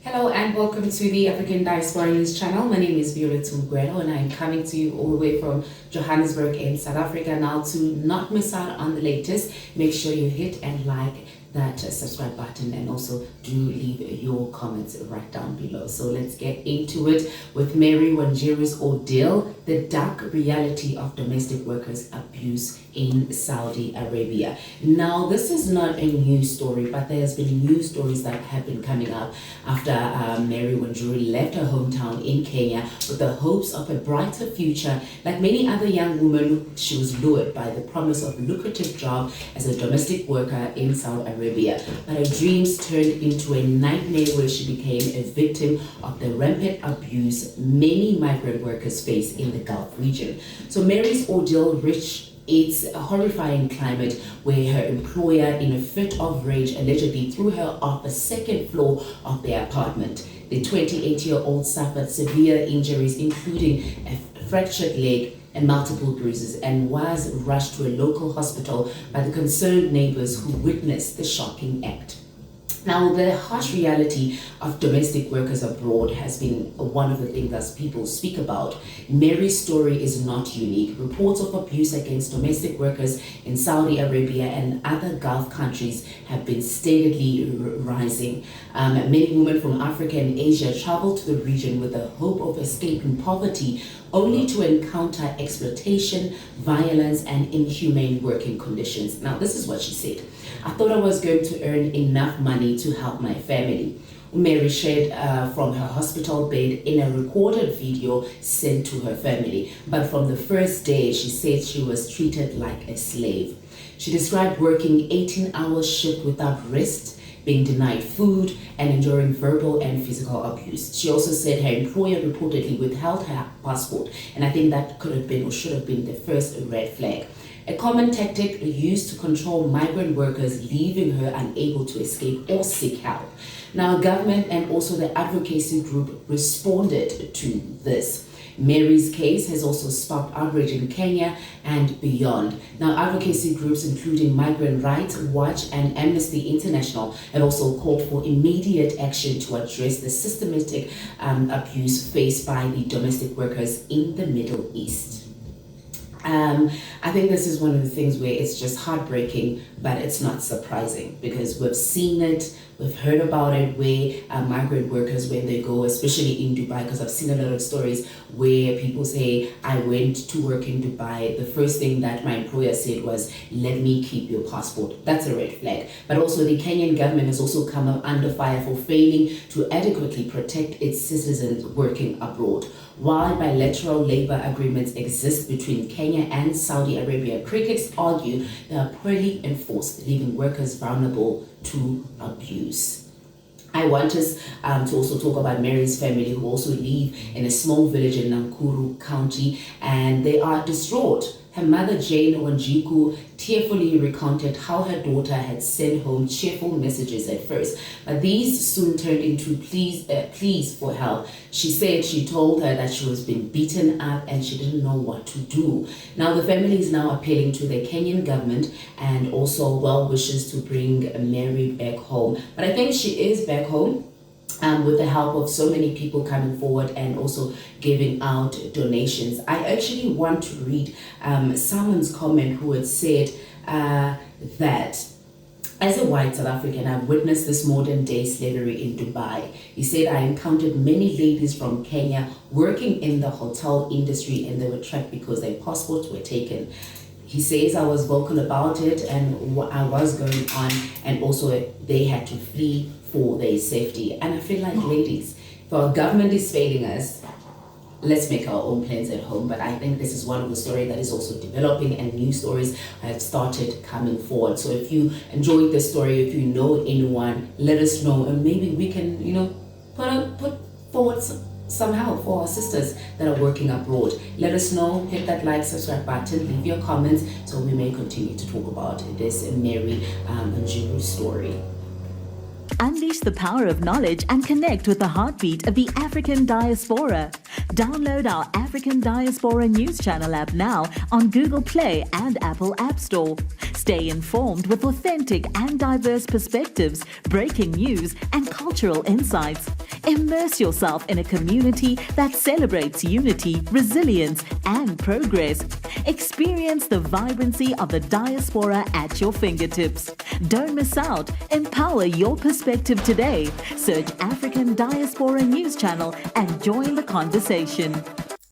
Hello and welcome to the African Diaspora News channel. My name is Vuyo Mgwelo and I'm coming to you all the way from Johannesburg in South Africa. Now, to not miss out on the latest, make sure you hit and like that subscribe button and also do leave your comments right down below. So let's get into it with Mary Wanjiru's Ordeal, the dark reality of domestic workers abuse in Saudi Arabia. Now, this is not a new story, but there's been news stories that have been coming up after Mary Wanjiru left her hometown in Kenya with the hopes of a brighter future. Like many other young women, she was lured by the promise of a lucrative job as a domestic worker in Saudi Arabia. But her dreams turned into a nightmare where she became a victim of the rampant abuse many migrant workers face in the Gulf region. So Mary's ordeal reached its horrifying climate where her employer, in a fit of rage, allegedly threw her off the second floor of their apartment. The 28-year-old suffered severe injuries, including a fractured leg and multiple bruises, and was rushed to a local hospital by the concerned neighbors who witnessed the shocking act. Now, the harsh reality of domestic workers abroad has been one of the things that people speak about. Mary's story is not unique. Reports of abuse against domestic workers in Saudi Arabia and other Gulf countries have been steadily rising. Many women from Africa and Asia travel to the region with the hope of escaping poverty, only to encounter exploitation, violence, and inhumane working conditions. Now, this is what she said. I thought I was going to earn enough money to help my family. Mary shared from her hospital bed in a recorded video sent to her family. But from the first day, she said she was treated like a slave. She described working 18-hour shift without rest, being denied food, and enduring verbal and physical abuse. She also said her employer reportedly withheld her passport, and I think that could have been or should have been the first red flag. A common tactic used to control migrant workers, leaving her unable to escape or seek help. Now, government and also the advocacy group responded to this. Mary's case has also sparked outrage in Kenya and beyond. Now, advocacy groups including Migrant Rights Watch and Amnesty International have also called for immediate action to address the systematic abuse faced by the domestic workers in the Middle East. I think this is one of the things where it's just heartbreaking, but it's not surprising because we've seen it, we've heard about it, where migrant workers, when they go, especially in Dubai, because I've seen a lot of stories where people say, I went to work in Dubai, the first thing that my employer said was, let me keep your passport. That's a red flag. But also the Kenyan government has also come up under fire for failing to adequately protect its citizens working abroad. While bilateral labor agreements exist between Kenya and Saudi Arabia, critics argue they are poorly enforced, leaving workers vulnerable to abuse. I want us to also talk about Mary's family, who also live in a small village in Nakuru County, and they are distraught. Her mother, Jane Wanjiru, tearfully recounted how her daughter had sent home cheerful messages at first, but these soon turned into pleas for help. She said she told her that she was being beaten up and she didn't know what to do. Now, the family is now appealing to the Kenyan government and also well wishes to bring Mary back home. But I think she is back home. With the help of so many people coming forward and also giving out donations. I actually want to read someone's comment who had said that as a white South African, I've witnessed this modern day slavery in Dubai. He said, I encountered many ladies from Kenya working in the hotel industry and they were trapped because their passports were taken. He says, I was vocal about it and what I was going on, and also they had to flee for their safety. And I feel like, ladies, if our government is failing us, let's make our own plans at home. But I think this is one of the stories that is also developing, and new stories have started coming forward. So if you enjoyed this story, if you know anyone, let us know, and maybe we can, put forward some help for our sisters that are working abroad. Let us know, hit that like, subscribe button, leave your comments so we may continue to talk about this Mary Wanjiru story. Unleash the power of knowledge and connect with the heartbeat of the African Diaspora. Download our African Diaspora News Channel app now on Google Play and Apple App Store. Stay informed with authentic and diverse perspectives, breaking news, and cultural insights. Immerse yourself in a community that celebrates unity, resilience, and progress. Experience the vibrancy of the diaspora at your fingertips. Don't miss out. Empower your perspective today. Search African Diaspora News Channel and join the conversation.